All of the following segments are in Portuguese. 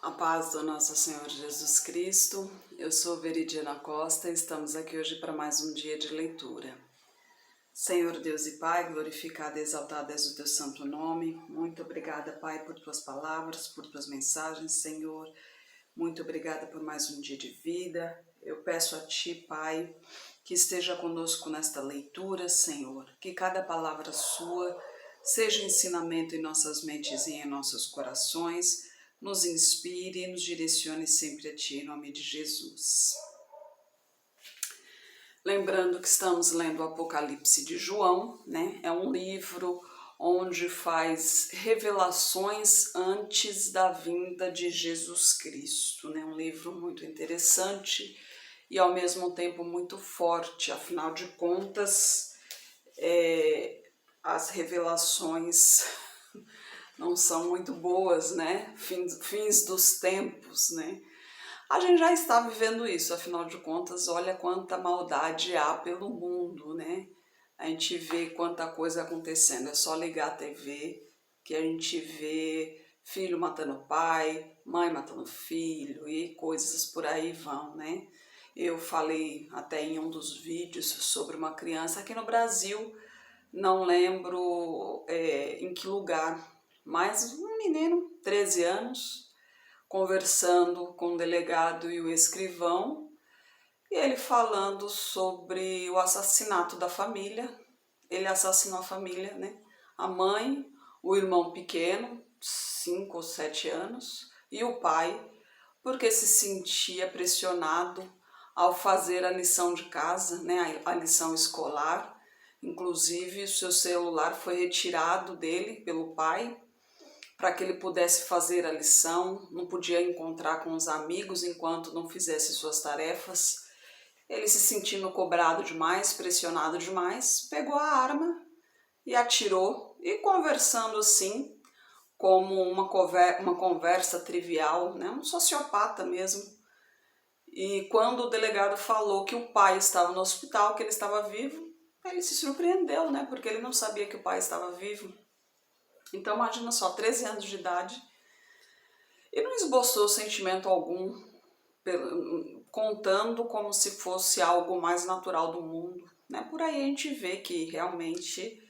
A paz do nosso Senhor Jesus Cristo. Eu sou Veridiana Costa e estamos aqui hoje para mais um dia de leitura. Senhor Deus e Pai, glorificado e exaltado és o teu santo nome. Muito obrigada, Pai, por tuas palavras, por tuas mensagens, Senhor. Muito obrigada por mais um dia de vida. Eu peço a Ti, Pai, que esteja conosco nesta leitura, Senhor. Que cada palavra sua seja ensinamento em nossas mentes e em nossos corações, nos inspire e nos direcione sempre a Ti, em nome de Jesus. Lembrando que estamos lendo o Apocalipse de João, né? É um livro onde faz revelações antes da vinda de Jesus Cristo, né? Um livro muito interessante e ao mesmo tempo muito forte, afinal de contas, as revelações não são muito boas, né? Fins dos tempos, né? A gente já está vivendo isso, afinal de contas, olha quanta maldade há pelo mundo, né? A gente vê quanta coisa acontecendo, é só ligar a TV que a gente vê filho matando pai, mãe matando filho e coisas por aí vão, né? Eu falei até em um dos vídeos sobre uma criança aqui no Brasil, não lembro em que lugar, mas um menino, 13 anos, conversando com o delegado e o escrivão, e ele falando sobre o assassinato da família. Ele assassinou a família, né? A mãe, o irmão pequeno, 5 ou 7 anos, e o pai, porque se sentia pressionado ao fazer a lição de casa, né? A lição escolar. Inclusive, o seu celular foi retirado dele pelo pai, para que ele pudesse fazer a lição, não podia encontrar com os amigos enquanto não fizesse suas tarefas. Ele, se sentindo cobrado demais, pressionado demais, pegou a arma e atirou, e conversando assim, como uma conversa trivial, né? Um sociopata mesmo. E quando o delegado falou que o pai estava no hospital, que ele estava vivo, ele se surpreendeu, né? Porque ele não sabia que o pai estava vivo. Então imagina só, 13 anos de idade, e não esboçou sentimento algum, contando como se fosse algo mais natural do mundo, né? Por aí a gente vê que realmente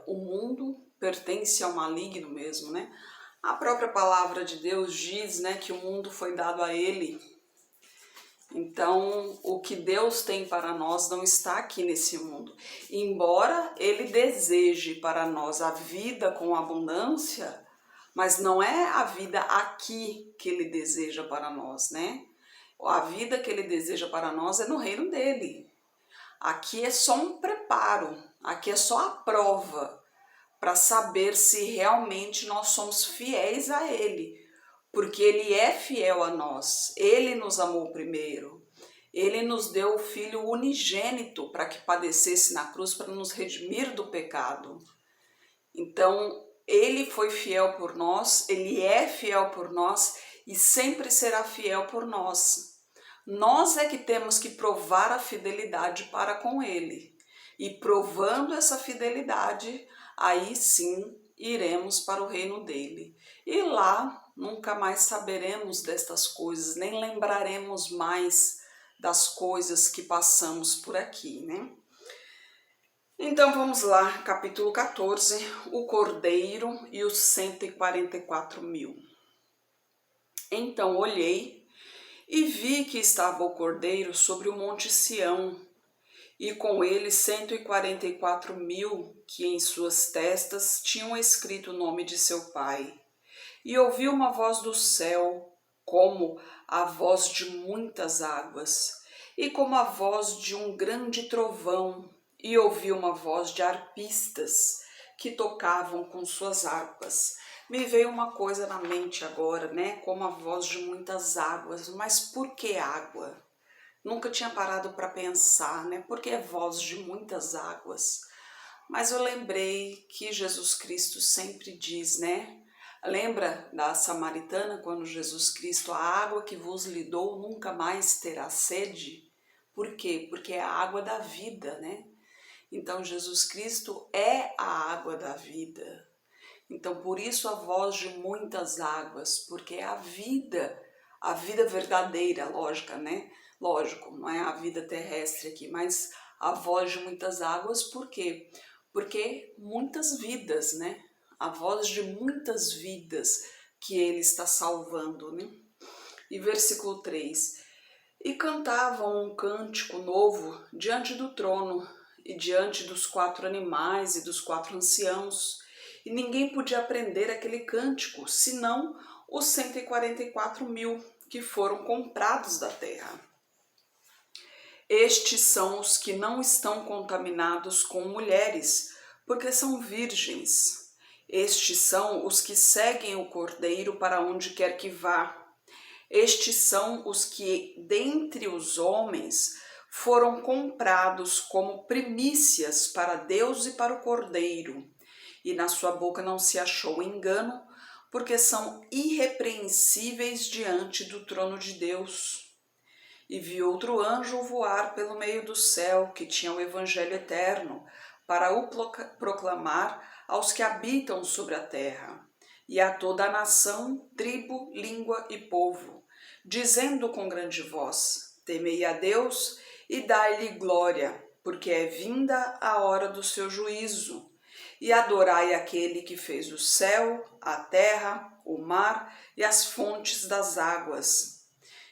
o mundo pertence ao maligno mesmo, né? A própria palavra de Deus diz, né, que o mundo foi dado a ele. Então, o que Deus tem para nós não está aqui nesse mundo. Embora Ele deseje para nós a vida com abundância, mas não é a vida aqui que Ele deseja para nós, né? A vida que Ele deseja para nós é no reino dEle. Aqui é só um preparo, aqui é só a prova para saber se realmente nós somos fiéis a Ele. Porque Ele é fiel a nós, Ele nos amou primeiro, Ele nos deu o Filho unigênito para que padecesse na cruz para nos redimir do pecado. Então, Ele foi fiel por nós, Ele é fiel por nós e sempre será fiel por nós. Nós é que temos que provar a fidelidade para com Ele. E provando essa fidelidade, aí sim iremos para o reino dele. E lá nunca mais saberemos destas coisas, nem lembraremos mais das coisas que passamos por aqui, né? Então vamos lá, capítulo 14, o Cordeiro e os 144.000. Então olhei e vi que estava o Cordeiro sobre o monte Sião, e com ele 144.000 que em suas testas tinham escrito o nome de seu pai. E ouvi uma voz do céu, como a voz de muitas águas, e como a voz de um grande trovão, e ouvi uma voz de arpistas que tocavam com suas harpas. Me veio uma coisa na mente agora, né? Como a voz de muitas águas, mas por que água? Nunca tinha parado para pensar, né? Porque é voz de muitas águas. Mas eu lembrei que Jesus Cristo sempre diz, né? Lembra da samaritana quando Jesus Cristo, a água que vos lhe dou nunca mais terá sede? Por quê? Porque é a água da vida, né? Então Jesus Cristo é a água da vida. Então, por isso a voz de muitas águas, porque é a vida verdadeira, lógica, né? Lógico, não é a vida terrestre aqui, mas a voz de muitas águas, por quê? Porque muitas vidas, né? A voz de muitas vidas que ele está salvando, né? E versículo 3: E cantavam um cântico novo diante do trono e diante dos 4 animais e dos 4 anciãos, e ninguém podia aprender aquele cântico, senão os 144.000 que foram comprados da terra. Estes são os que não estão contaminados com mulheres, porque são virgens. Estes são os que seguem o Cordeiro para onde quer que vá. Estes são os que, dentre os homens, foram comprados como primícias para Deus e para o Cordeiro. E na sua boca não se achou engano, porque são irrepreensíveis diante do trono de Deus. E vi outro anjo voar pelo meio do céu, que tinha o evangelho eterno, para o proclamar aos que habitam sobre a terra, e a toda a nação, tribo, língua e povo, dizendo com grande voz: Temei a Deus e dai-lhe glória, porque é vinda a hora do seu juízo. E adorai aquele que fez o céu, a terra, o mar e as fontes das águas.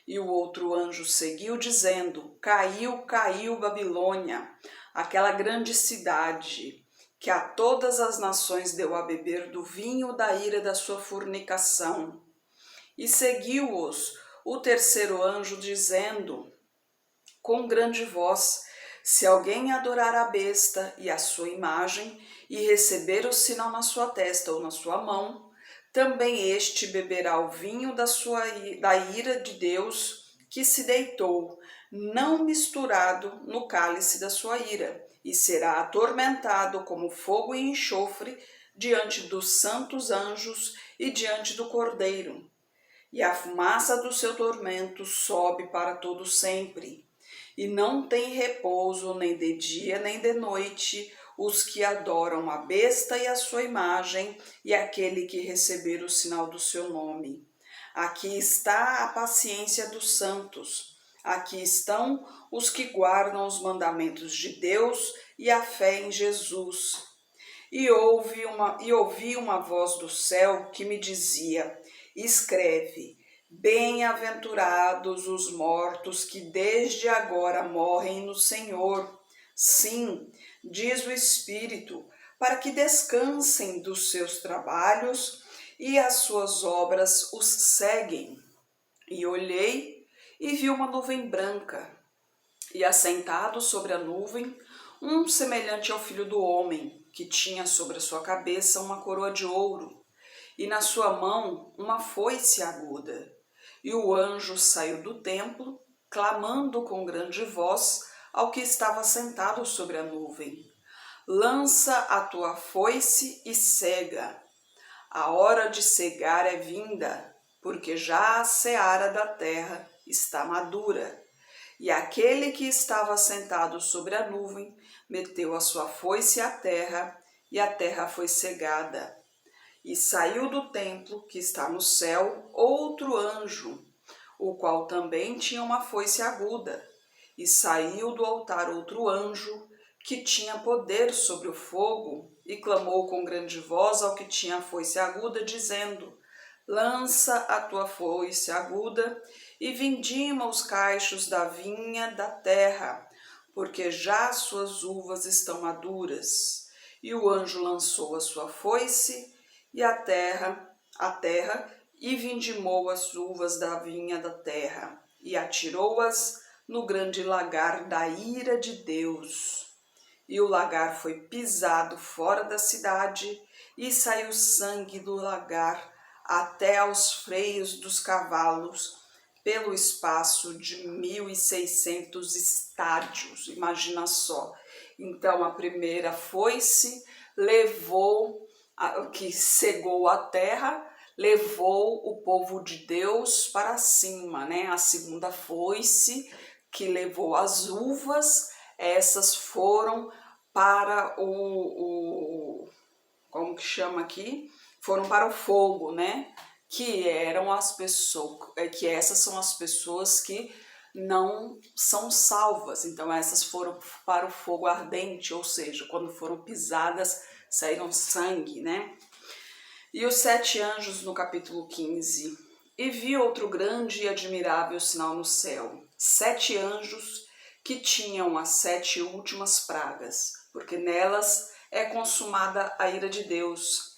E o outro anjo seguiu dizendo: Caiu, caiu Babilônia, aquela grande cidade, que a todas as nações deu a beber do vinho da ira da sua fornicação. E seguiu-os o terceiro anjo dizendo com grande voz: Se alguém adorar a besta e a sua imagem e receber o sinal na sua testa ou na sua mão, também este beberá o vinho da ira de Deus, que se deitou, não misturado no cálice da sua ira, e será atormentado como fogo e enxofre diante dos santos anjos e diante do Cordeiro. E a fumaça do seu tormento sobe para todo sempre. E não tem repouso nem de dia nem de noite os que adoram a besta e a sua imagem e aquele que receber o sinal do seu nome. Aqui está a paciência dos santos. Aqui estão os que guardam os mandamentos de Deus e a fé em Jesus. E ouvi uma voz do céu que me dizia: Escreve, bem-aventurados os mortos que desde agora morrem no Senhor. Sim, diz o Espírito, para que descansem dos seus trabalhos e as suas obras os seguem. E olhei e vi uma nuvem branca, e assentado sobre a nuvem, um semelhante ao filho do homem, que tinha sobre a sua cabeça uma coroa de ouro, e na sua mão uma foice aguda. E o anjo saiu do templo, clamando com grande voz ao que estava sentado sobre a nuvem: Lança a tua foice e cega. A hora de cegar é vinda, porque já a seara da terra está madura. E aquele que estava sentado sobre a nuvem meteu a sua foice à terra, e a terra foi cegada. E saiu do templo que está no céu outro anjo, o qual também tinha uma foice aguda. E saiu do altar outro anjo, que tinha poder sobre o fogo, e clamou com grande voz ao que tinha a foice aguda, dizendo: Lança a tua foice aguda e vindima os cachos da vinha da terra, porque já as suas uvas estão maduras. E o anjo lançou a sua foice e a terra, e vindimou as uvas da vinha da terra, e atirou-as no grande lagar da ira de Deus. E o lagar foi pisado fora da cidade, e saiu sangue do lagar até aos freios dos cavalos, pelo espaço de 1.600 estádios. Imagina só. Então a primeira foice levou, que cegou a terra, levou o povo de Deus para cima, né? A segunda foice, que levou as uvas, essas foram para como que chama aqui? foram para o fogo, né? Que eram as pessoas, que essas são as pessoas que não são salvas. Então essas foram para o fogo ardente, ou seja, quando foram pisadas, saíram sangue, né? E os 7 anjos no capítulo 15. E vi outro grande e admirável sinal no céu, 7 anjos que tinham as 7 últimas pragas, porque nelas é consumada a ira de Deus.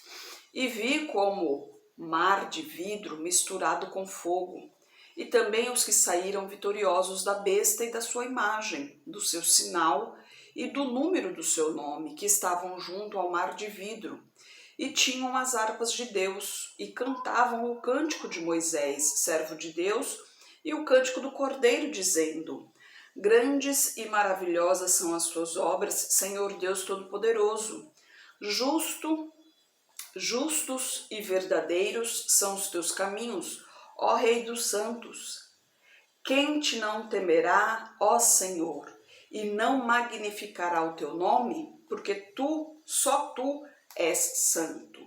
E vi como mar de vidro misturado com fogo, e também os que saíram vitoriosos da besta e da sua imagem, do seu sinal e do número do seu nome, que estavam junto ao mar de vidro, e tinham as harpas de Deus, e cantavam o cântico de Moisés, servo de Deus, e o cântico do Cordeiro, dizendo: Grandes e maravilhosas são as tuas obras, Senhor Deus Todo-Poderoso. Justos e verdadeiros são os teus caminhos, ó Rei dos santos. Quem te não temerá, ó Senhor, e não magnificará o teu nome, porque só tu és santo.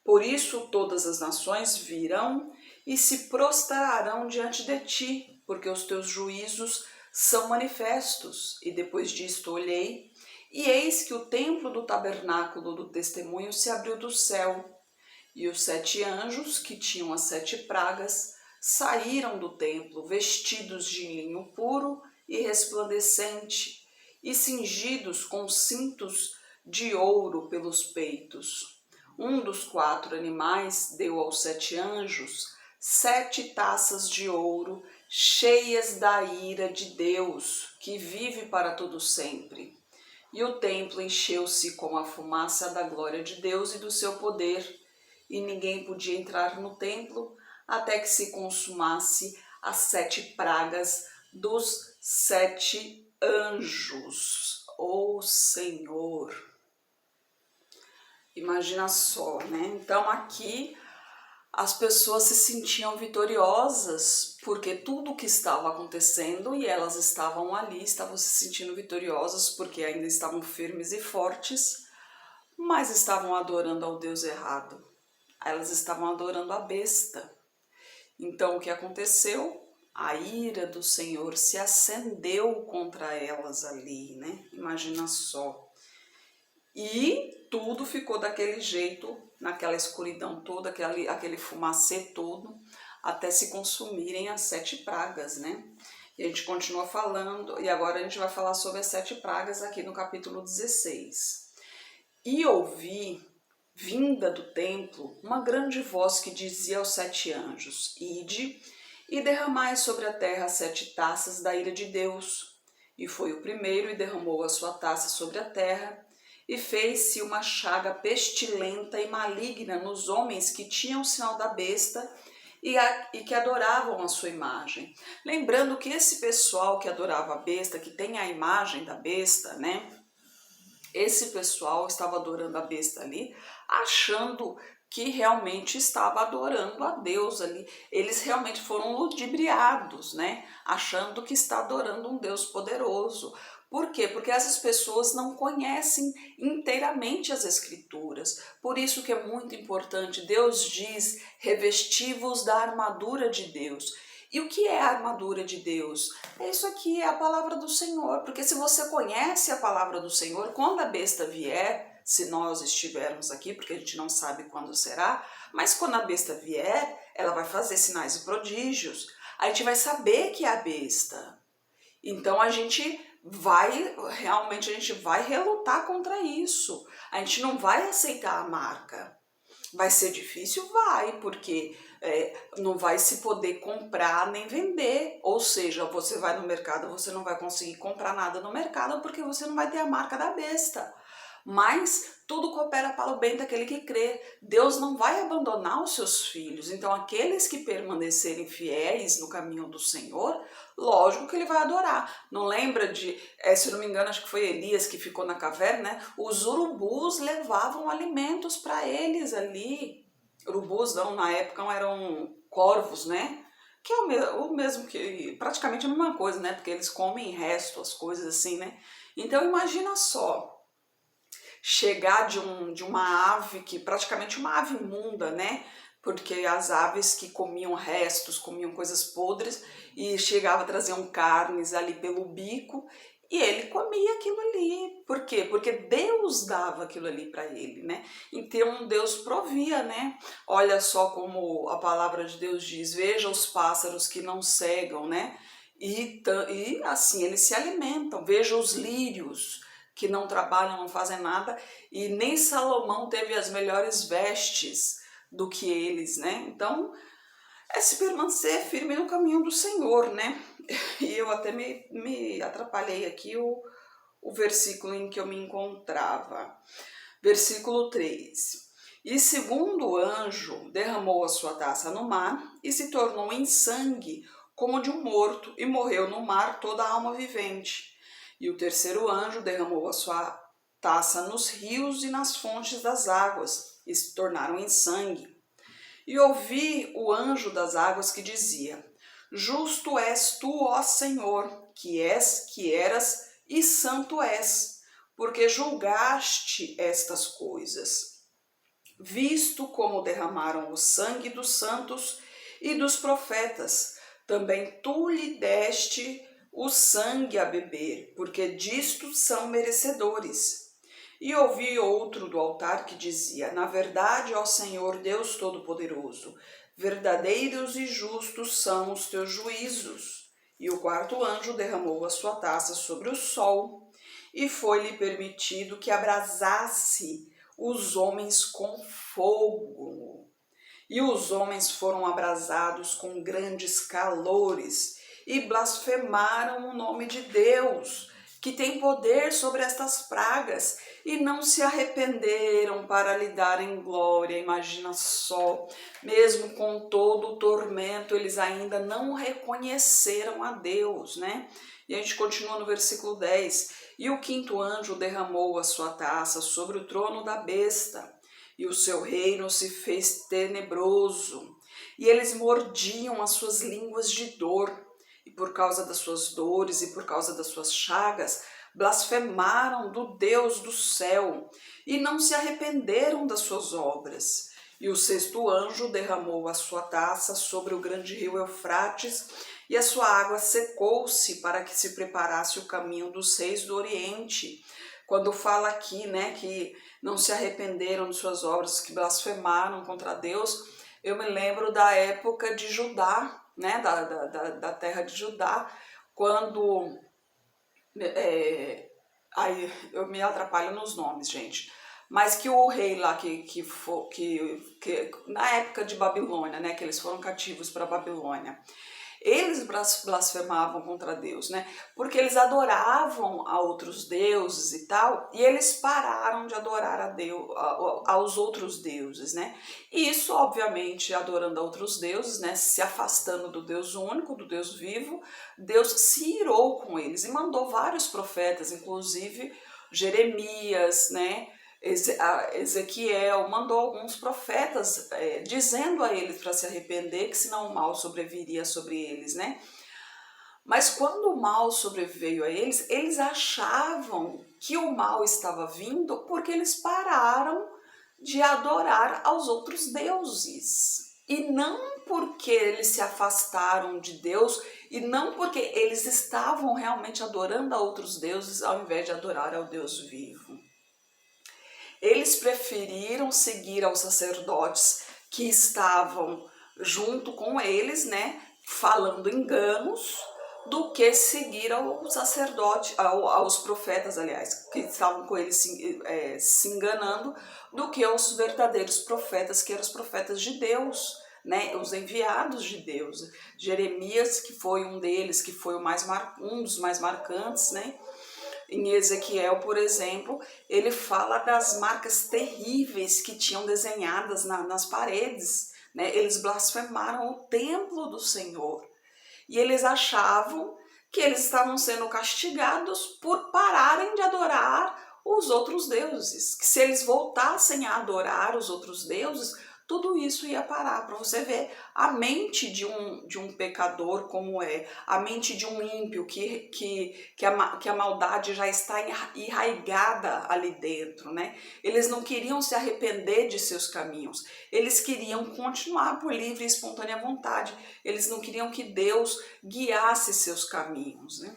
Por isso todas as nações virão e se prostrarão diante de ti, porque os teus juízos são manifestos. E depois disto olhei, e eis que o templo do tabernáculo do testemunho se abriu do céu, e os 7 anjos, que tinham as 7 pragas, saíram do templo, vestidos de linho puro e resplandecente, e cingidos com cintos de ouro pelos peitos. Um dos 4 animais deu aos 7 anjos 7 taças de ouro, cheias da ira de Deus, que vive para todo sempre. E o templo encheu-se com a fumaça da glória de Deus e do seu poder, e ninguém podia entrar no templo até que se consumasse as 7 pragas dos 7 anjos. Ô Senhor! Imagina só, né? Então aqui as pessoas se sentiam vitoriosas porque tudo o que estava acontecendo, e elas estavam ali, estavam se sentindo vitoriosas porque ainda estavam firmes e fortes, mas estavam adorando ao Deus errado. Elas estavam adorando a besta. Então o que aconteceu? A ira do Senhor se acendeu contra elas ali, né? Imagina só. E tudo ficou daquele jeito, naquela escuridão toda, aquele fumacê todo, até se consumirem as 7 pragas, né? E a gente continua falando, e agora a gente vai falar sobre as 7 pragas aqui no capítulo 16. E ouvi, vinda do templo, uma grande voz que dizia aos 7 anjos: Ide e derramai sobre a terra 7 taças da ira de Deus. E foi o primeiro e derramou a sua taça sobre a terra, e fez-se uma chaga pestilenta e maligna nos homens que tinham o sinal da besta e que adoravam a sua imagem. Lembrando que esse pessoal que adorava a besta, que tem a imagem da besta, né? Esse pessoal estava adorando a besta ali, achando que realmente estava adorando a Deus ali. Eles realmente foram ludibriados, né? Achando que está adorando um Deus poderoso. Por quê? Porque essas pessoas não conhecem inteiramente as Escrituras. Por isso que é muito importante. Deus diz: revesti-vos da armadura de Deus. E o que é a armadura de Deus? É isso aqui, é a palavra do Senhor. Porque se você conhece a palavra do Senhor, quando a besta vier, se nós estivermos aqui, porque a gente não sabe quando será, mas quando a besta vier, ela vai fazer sinais e prodígios. A gente vai saber que é a besta. Então a gente vai relutar contra isso. A gente não vai aceitar a marca. Vai ser difícil? Vai, porque não vai se poder comprar nem vender. Ou seja, você vai no mercado, você não vai conseguir comprar nada no mercado porque você não vai ter a marca da besta. Mas tudo coopera para o bem daquele que crê. Deus não vai abandonar os seus filhos. Então aqueles que permanecerem fiéis no caminho do Senhor, lógico que ele vai adorar. Não lembra de, se não me engano, acho que foi Elias que ficou na caverna, né? Os urubus levavam alimentos para eles ali. Urubus não, na época eram corvos, né? Que é o mesmo que, praticamente a mesma coisa, né? Porque eles comem resto, as coisas assim, né? Então imagina só. chegar de uma ave que praticamente uma ave imunda, né? Porque as aves que comiam restos, comiam coisas podres e chegava, traziam carnes ali pelo bico e ele comia aquilo ali. Por quê? Porque Deus dava aquilo ali para ele, né? Então Deus provia, né? Olha só como a palavra de Deus diz: veja os pássaros que não cegam, né? E assim eles se alimentam. Veja os lírios que não trabalham, não fazem nada, e nem Salomão teve as melhores vestes do que eles, né? Então, é se permanecer firme no caminho do Senhor, né? E eu até me atrapalhei aqui o versículo em que eu me encontrava. Versículo 3. E segundo o anjo derramou a sua taça no mar e se tornou em sangue como de um morto, e morreu no mar toda a alma vivente. E o terceiro anjo derramou a sua taça nos rios e nas fontes das águas, e se tornaram em sangue. E ouvi o anjo das águas que dizia: Justo és tu, ó Senhor, que eras, e santo és, porque julgaste estas coisas. Visto como derramaram o sangue dos santos e dos profetas, também tu lhe deste o sangue a beber, porque disto são merecedores. E ouvi outro do altar que dizia: Na verdade, ó Senhor Deus Todo-Poderoso, verdadeiros e justos são os teus juízos. E o quarto anjo derramou a sua taça sobre o sol, e foi-lhe permitido que abrasasse os homens com fogo. E os homens foram abrasados com grandes calores e blasfemaram o nome de Deus, que tem poder sobre estas pragas, e não se arrependeram para lhe darem glória. Imagina só, mesmo com todo o tormento, eles ainda não reconheceram a Deus, né? E a gente continua no versículo 10. E o quinto anjo derramou a sua taça sobre o trono da besta, e o seu reino se fez tenebroso, e eles mordiam as suas línguas de dor, e por causa das suas dores e por causa das suas chagas, blasfemaram do Deus do céu, e não se arrependeram das suas obras. E o sexto anjo derramou a sua taça sobre o grande rio Eufrates, e a sua água secou-se para que se preparasse o caminho dos reis do Oriente. Quando fala aqui, né, que não se arrependeram de suas obras, que blasfemaram contra Deus, eu me lembro da época de Judá, né, da terra de Judá, quando... aí eu me atrapalho nos nomes, gente. Mas que o rei lá, que na época de Babilônia, né, que eles foram cativos para Babilônia, eles blasfemavam contra Deus, né? Porque eles adoravam a outros deuses e tal, e eles pararam de adorar a Deus, aos outros deuses, né? E isso, obviamente, adorando a outros deuses, né? Se afastando do Deus único, do Deus vivo, Deus se irou com eles e mandou vários profetas, inclusive Jeremias, né? Ezequiel mandou alguns profetas dizendo a eles para se arrepender, que senão o mal sobreviria sobre eles, né? Mas quando o mal sobreveio a eles, eles achavam que o mal estava vindo porque eles pararam de adorar aos outros deuses. E não porque eles se afastaram de Deus, e não porque eles estavam realmente adorando a outros deuses ao invés de adorar ao Deus vivo. Eles preferiram seguir aos sacerdotes que estavam junto com eles, né, falando enganos, do que seguir ao sacerdote, aos profetas, aliás, que estavam com eles se enganando, do que aos verdadeiros profetas, que eram os profetas de Deus, né, os enviados de Deus. Jeremias, que foi um deles, que foi um dos mais marcantes, né? Em Ezequiel, por exemplo, ele fala das marcas terríveis que tinham desenhadas nas paredes, né? Eles blasfemaram o templo do Senhor. E eles achavam que eles estavam sendo castigados por pararem de adorar os outros deuses. Que se eles voltassem a adorar os outros deuses, tudo isso ia parar, para você ver a mente de um pecador como é, a mente de um ímpio que a maldade já está enraigada ali dentro, né? Eles não queriam se arrepender de seus caminhos, eles queriam continuar por livre e espontânea vontade, eles não queriam que Deus guiasse seus caminhos, né?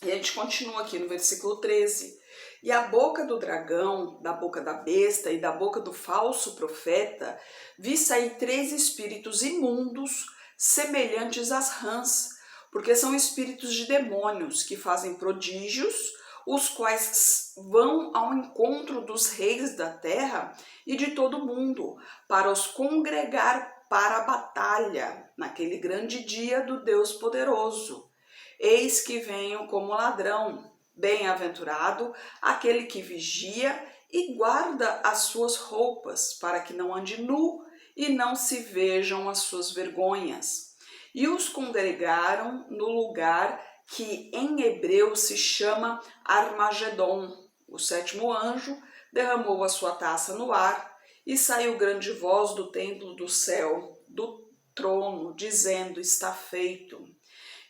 E a gente continua aqui no versículo 13. E a boca do dragão, da boca da besta e da boca do falso profeta, vi sair 3 espíritos imundos, semelhantes às rãs, porque são espíritos de demônios que fazem prodígios, os quais vão ao encontro dos reis da terra e de todo o mundo, para os congregar para a batalha, naquele grande dia do Deus poderoso. Eis que venho como ladrão. Bem-aventurado aquele que vigia e guarda as suas roupas, para que não ande nu e não se vejam as suas vergonhas. E os congregaram no lugar que em hebreu se chama Armagedon. O 7º anjo derramou a sua taça no ar e saiu grande voz do templo do céu, do trono, dizendo: está feito.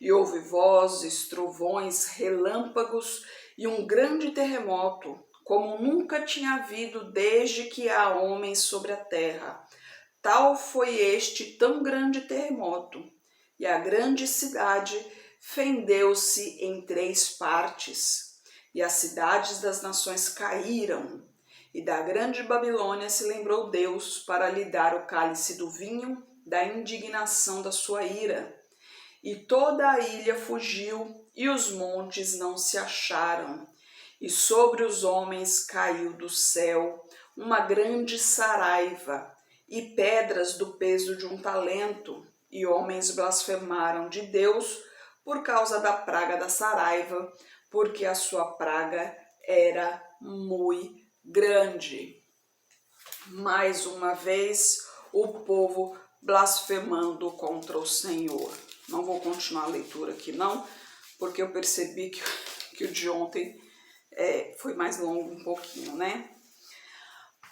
E houve vozes, trovões, relâmpagos e um grande terremoto, como nunca tinha havido desde que há homens sobre a terra. Tal foi este tão grande terremoto. E a grande cidade fendeu-se em 3 partes, e as cidades das nações caíram. E da grande Babilônia se lembrou Deus para lhe dar o cálice do vinho da indignação da sua ira. E toda a ilha fugiu, e os montes não se acharam. E sobre os homens caiu do céu uma grande saraiva, e pedras do peso de um talento, e homens blasfemaram de Deus por causa da praga da saraiva, porque a sua praga era muito grande. Mais uma vez, o povo blasfemando contra o Senhor. Não vou continuar a leitura aqui não, porque eu percebi que o de ontem foi mais longo um pouquinho, né?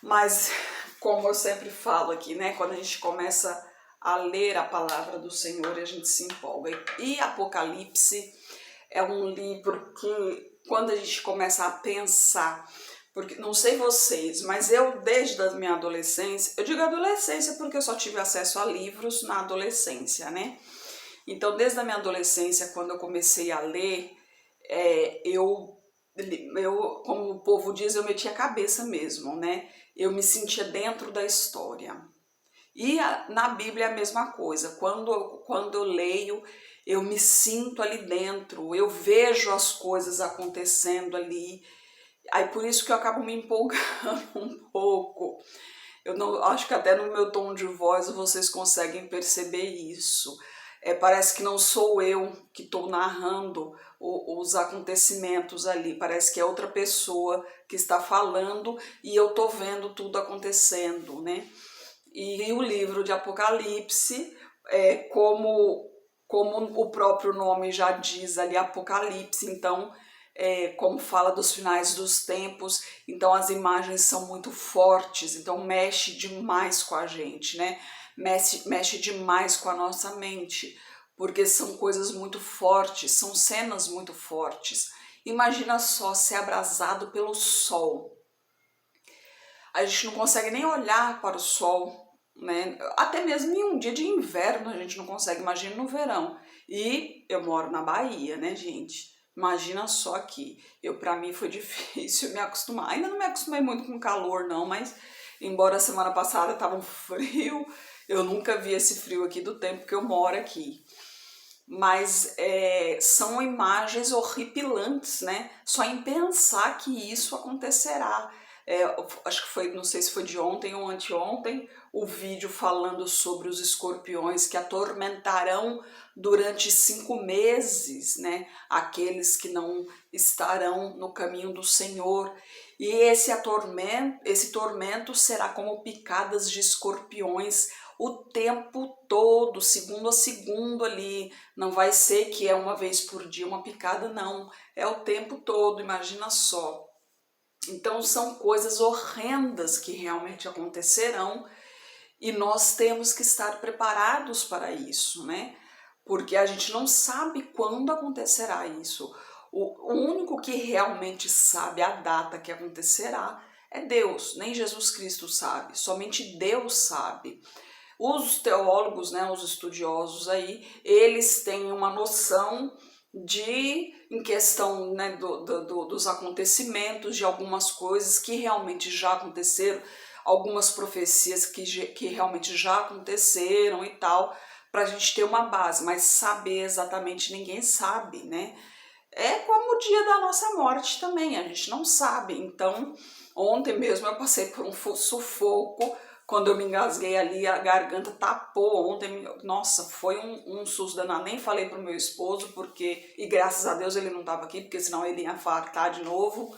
Mas, como eu sempre falo aqui, né? Quando a gente começa a ler a palavra do Senhor, a gente se empolga. E Apocalipse é um livro que, quando a gente começa a pensar, porque não sei vocês, mas eu desde a minha adolescência, eu digo adolescência porque eu só tive acesso a livros na adolescência, né? Então, desde a minha adolescência, quando eu comecei a ler, eu, como o povo diz, eu metia a cabeça mesmo, né? Eu me sentia dentro da história. E na Bíblia é a mesma coisa. Quando eu leio, eu me sinto ali dentro, eu vejo as coisas acontecendo ali. Aí por isso que eu acabo me empolgando um pouco. Eu não, acho que até no meu tom de voz vocês conseguem perceber isso. Parece que não sou eu que estou narrando os acontecimentos ali, parece que é outra pessoa que está falando e eu estou vendo tudo acontecendo, né? E o livro de Apocalipse, como o próprio nome já diz ali, Apocalipse, então, como fala dos finais dos tempos, então as imagens são muito fortes, então mexe demais com a gente, né? Mexe demais com a nossa mente, porque são coisas muito fortes, são cenas muito fortes. Imagina só ser abrasado pelo sol. A gente não consegue nem olhar para o sol, né? Até mesmo em um dia de inverno a gente não consegue, imagina no verão. E eu moro na Bahia, né, gente? Imagina só aqui. Para mim foi difícil me acostumar. Ainda não me acostumei muito com calor não, mas embora a semana passada estava um frio, eu nunca vi esse frio aqui do tempo que eu moro aqui. Mas são imagens horripilantes, né? Só em pensar que isso acontecerá. Acho que foi, não sei se foi de ontem ou anteontem, o vídeo falando sobre os escorpiões que atormentarão durante 5 meses, né? Aqueles que não estarão no caminho do Senhor. E esse tormento será como picadas de escorpiões o tempo todo, segundo a segundo ali. Não vai ser que é uma vez por dia uma picada, não. É o tempo todo, imagina só. Então são coisas horrendas que realmente acontecerão E nós temos que estar preparados para isso, né? Porque a gente não sabe quando acontecerá isso. O único que realmente sabe a data que acontecerá é Deus, nem Jesus Cristo sabe, somente Deus sabe. Os teólogos, né, os estudiosos aí, eles têm uma noção em questão, né, dos acontecimentos, de algumas coisas que realmente já aconteceram, algumas profecias que realmente já aconteceram e tal, para a gente ter uma base, mas saber exatamente ninguém sabe, né? É como o dia da nossa morte também, a gente não sabe. Então, ontem mesmo eu passei por um sufoco, quando eu me engasguei ali, a garganta tapou ontem. Nossa, foi um susto danado. Nem falei pro meu esposo, e graças a Deus ele não estava aqui, porque senão ele ia fartar de novo.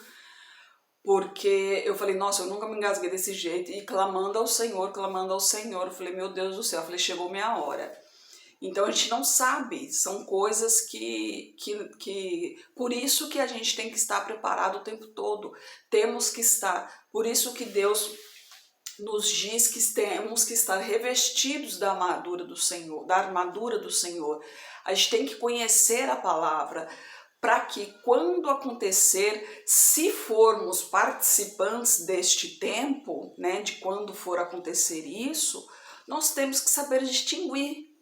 Porque eu falei, nossa, eu nunca me engasguei desse jeito. E clamando ao Senhor, clamando ao Senhor. Eu falei, meu Deus do céu, eu falei, chegou minha hora. Então a gente não sabe, são coisas por isso que a gente tem que estar preparado o tempo todo, temos que estar, por isso que Deus nos diz que temos que estar revestidos da armadura do Senhor, a gente tem que conhecer a palavra, para que quando acontecer, se formos participantes deste tempo, né, de quando for acontecer isso, nós temos que saber distinguir.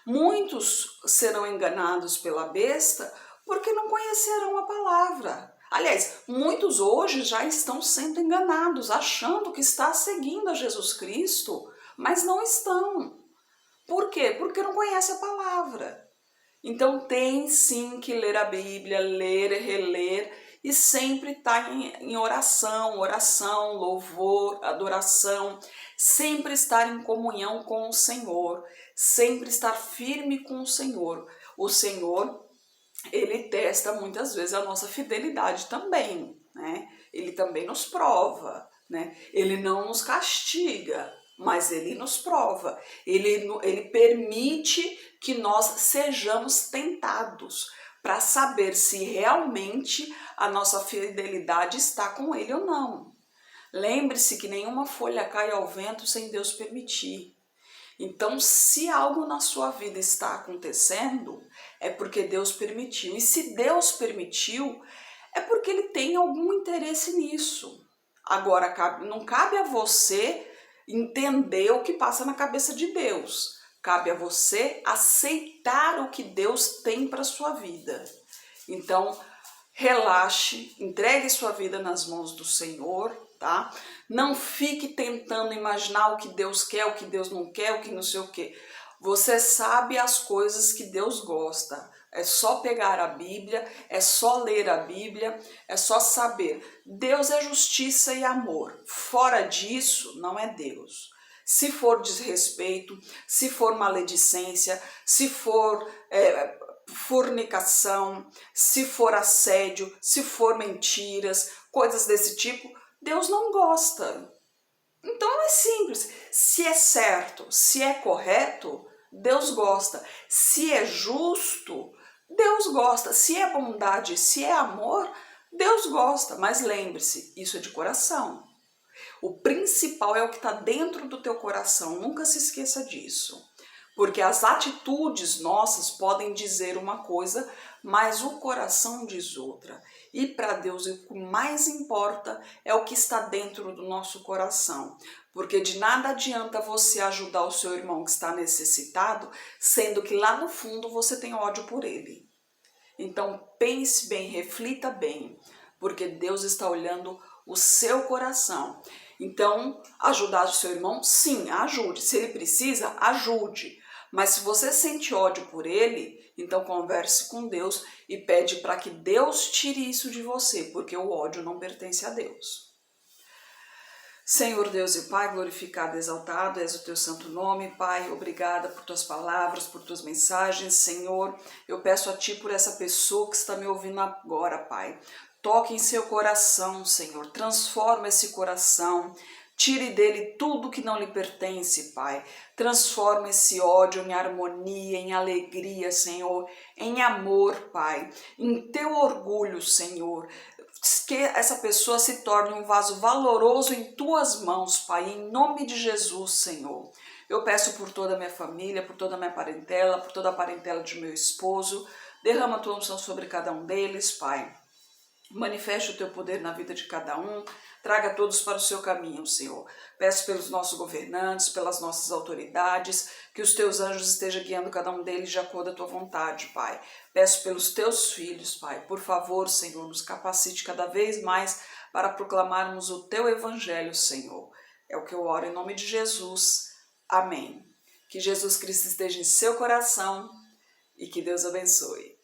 Muitos serão enganados pela besta porque não conhecerão a palavra. Aliás, muitos hoje já estão sendo enganados, achando que está seguindo a Jesus Cristo, mas não estão. Por quê? Porque não conhece a palavra. Então tem sim que ler a Bíblia, ler, reler e sempre estar em oração, louvor, adoração, sempre estar em comunhão com o Senhor, sempre estar firme com o Senhor. O Senhor, ele testa muitas vezes a nossa fidelidade também, né? Ele também nos prova, né? Ele não nos castiga, mas ele nos prova. Ele permite que nós sejamos tentados para saber se realmente a nossa fidelidade está com ele ou não. Lembre-se que nenhuma folha cai ao vento sem Deus permitir. Então, se algo na sua vida está acontecendo, é porque Deus permitiu. E se Deus permitiu, é porque Ele tem algum interesse nisso. Agora, não cabe a você entender o que passa na cabeça de Deus. Cabe a você aceitar o que Deus tem para a sua vida. Então, relaxe, entregue sua vida nas mãos do Senhor, tá? Não fique tentando imaginar o que Deus quer, o que Deus não quer, o que não sei o que. Você sabe as coisas que Deus gosta. É só pegar a Bíblia, é só ler a Bíblia, é só saber. Deus é justiça e amor. Fora disso, não é Deus. Se for desrespeito, se for maledicência, se for fornicação, se for assédio, se for mentiras, coisas desse tipo, Deus não gosta. Então é simples, se é certo, se é correto, Deus gosta. Se é justo, Deus gosta. Se é bondade, se é amor, Deus gosta. Mas lembre-se, isso é de coração. O principal é o que está dentro do teu coração, nunca se esqueça disso. Porque as atitudes nossas podem dizer uma coisa, mas o coração diz outra. E para Deus o que mais importa é o que está dentro do nosso coração. Porque de nada adianta você ajudar o seu irmão que está necessitado, sendo que lá no fundo você tem ódio por ele. Então pense bem, reflita bem, porque Deus está olhando o seu coração. Então, ajudar o seu irmão, sim, ajude. Se ele precisa, ajude. Mas se você sente ódio por ele, então converse com Deus e pede para que Deus tire isso de você, porque o ódio não pertence a Deus. Senhor Deus e Pai, glorificado e exaltado és o teu santo nome, Pai, obrigada por tuas palavras, por tuas mensagens, Senhor, eu peço a Ti por essa pessoa que está me ouvindo agora, Pai, toque em seu coração, Senhor, transforma esse coração, tire dele tudo que não lhe pertence, Pai, transforma esse ódio em harmonia, em alegria, Senhor, em amor, Pai, em teu orgulho, Senhor, que essa pessoa se torne um vaso valoroso em tuas mãos, Pai, em nome de Jesus, Senhor. Eu peço por toda a minha família, por toda a minha parentela, por toda a parentela de meu esposo. Derrama a tua unção sobre cada um deles, Pai. Manifeste o teu poder na vida de cada um, traga todos para o seu caminho, Senhor. Peço pelos nossos governantes, pelas nossas autoridades, que os teus anjos estejam guiando cada um deles de acordo à tua vontade, Pai. Peço pelos teus filhos, Pai. Por favor, Senhor, nos capacite cada vez mais para proclamarmos o teu evangelho, Senhor. É o que eu oro em nome de Jesus. Amém. Que Jesus Cristo esteja em seu coração e que Deus abençoe.